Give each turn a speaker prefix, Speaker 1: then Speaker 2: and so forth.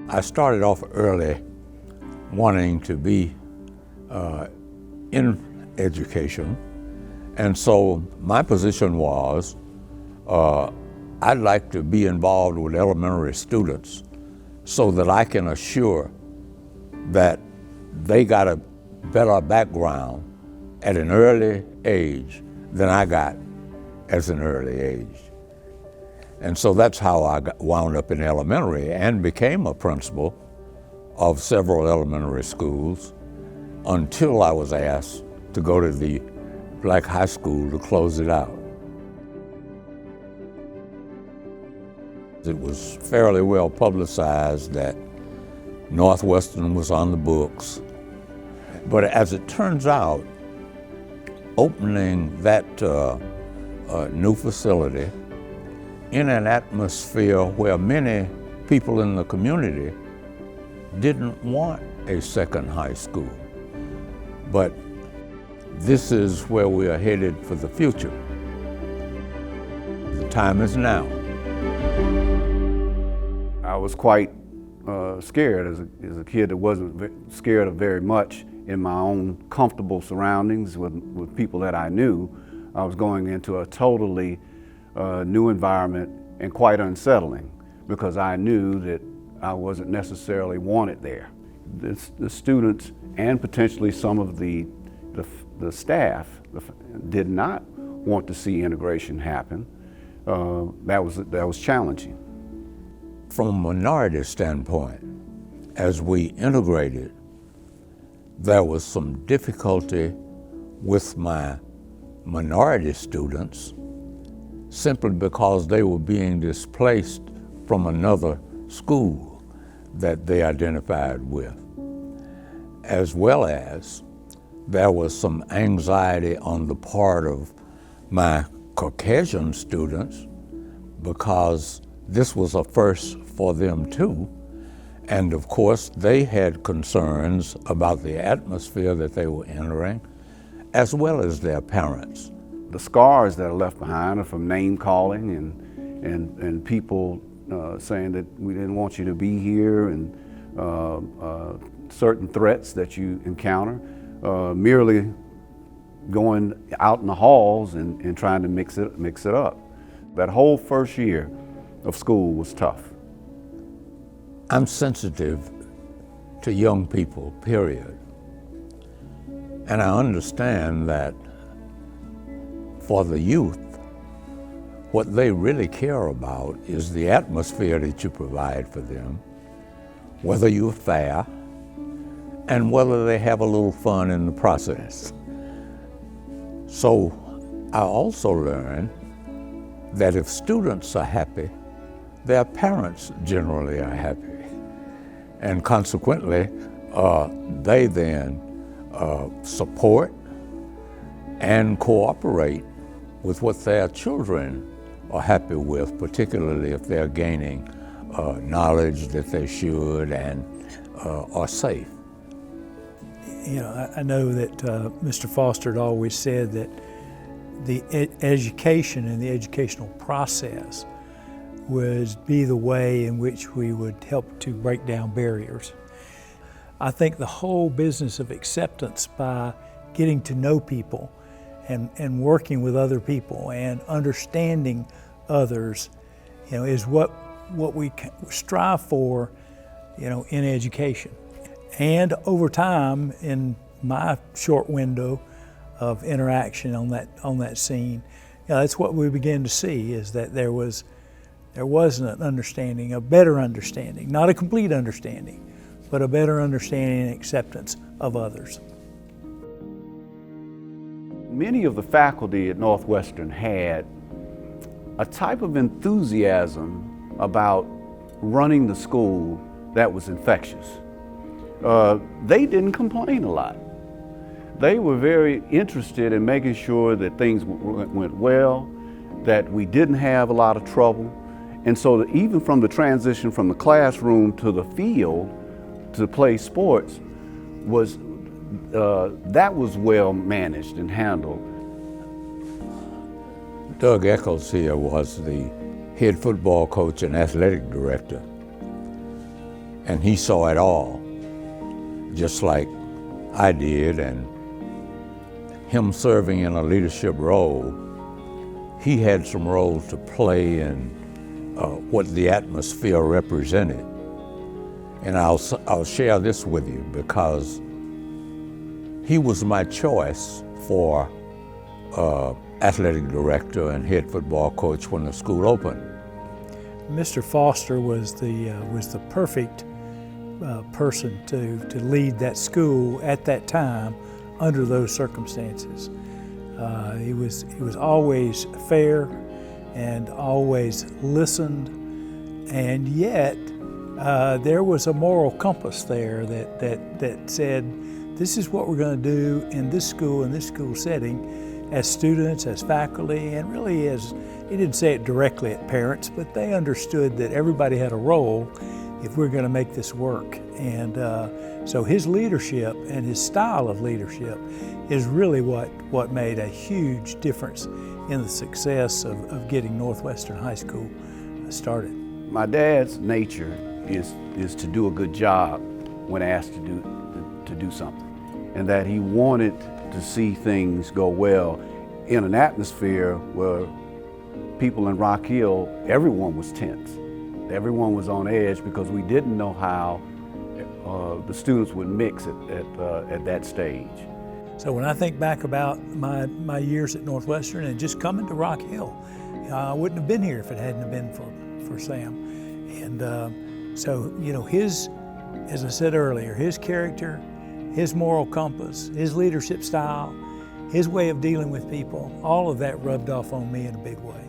Speaker 1: I started off early wanting to be in education, and so my position was I'd like to be involved with elementary students so that I can assure that they got a better background at an early age than I got as an early age. And so that's how I wound up in elementary and became a principal of several elementary schools until I was asked to go to the black high school to close it out. It was fairly well publicized that Northwestern was on the books. But as it turns out, opening that new facility in an atmosphere where many people in the community didn't want a second high school. But this is where we are headed for the future. The time is now.
Speaker 2: I was quite scared as a kid that wasn't scared of very much in my own comfortable surroundings with people that I knew. I was going into a totally new environment and quite unsettling because I knew that I wasn't necessarily wanted there. The students and potentially some of the staff did not want to see integration happen. That was challenging.
Speaker 1: From a minority standpoint, as we integrated, there was some difficulty with my minority students simply because they were being displaced from another school that they identified with, as well as there was some anxiety on the part of my Caucasian students because this was a first for them too. And of course, they had concerns about the atmosphere that they were entering, as well as their parents.
Speaker 2: The scars that are left behind are from name calling and people saying that we didn't want you to be here, and certain threats that you encounter, merely going out in the halls and trying to mix it up. That whole first year of school was tough.
Speaker 1: I'm sensitive to young people, period. And I understand that for the youth, what they really care about is the atmosphere that you provide for them, whether you're fair, and whether they have a little fun in the process. So I also learned that if students are happy, their parents generally are happy. And consequently, they then support and cooperate with what their children are happy with, particularly if they're gaining knowledge that they should and are safe.
Speaker 3: You know, I know that Mr. Foster had always said that the education and the educational process would be the way in which we would help to break down barriers. I think the whole business of acceptance by getting to know people and working with other people and understanding others, you know, is what we strive for, you know, in education. And over time, in my short window of interaction on that scene, you know, that's what we began to see, is that there was an understanding, a better understanding, not a complete understanding, but a better understanding and acceptance of others.
Speaker 2: Many of the faculty at Northwestern had a type of enthusiasm about running the school that was infectious. They didn't complain a lot. They were very interested in making sure that things went well, that we didn't have a lot of trouble. And so that even from the transition from the classroom to the field to play sports that was well managed and handled.
Speaker 1: Doug Eccles here was the head football coach and athletic director. and he saw it all, just like I did. And him serving in a leadership role, he had some roles to play in what the atmosphere represented. And I'll share this with you because he was my choice for athletic director and head football coach when the school opened.
Speaker 3: Mr. Foster was the perfect person to lead that school at that time under those circumstances. He was always fair and always listened, and yet there was a moral compass there that said, this is what we're going to do in this school setting, as students, as faculty, and really as, he didn't say it directly at parents, but they understood that everybody had a role if we're going to make this work. And so his leadership and his style of leadership is really what made a huge difference in the success of getting Northwestern High School started.
Speaker 2: My dad's nature is to do a good job when asked to do something, and that he wanted to see things go well in an atmosphere where people in Rock Hill, everyone was tense. Everyone was on edge because we didn't know how the students would mix at that stage.
Speaker 3: So when I think back about my years at Northwestern and just coming to Rock Hill, I wouldn't have been here if it hadn't have been for Sam. And so, you know, as I said earlier, his character, his moral compass, his leadership style, his way of dealing with people, all of that rubbed off on me in a big way.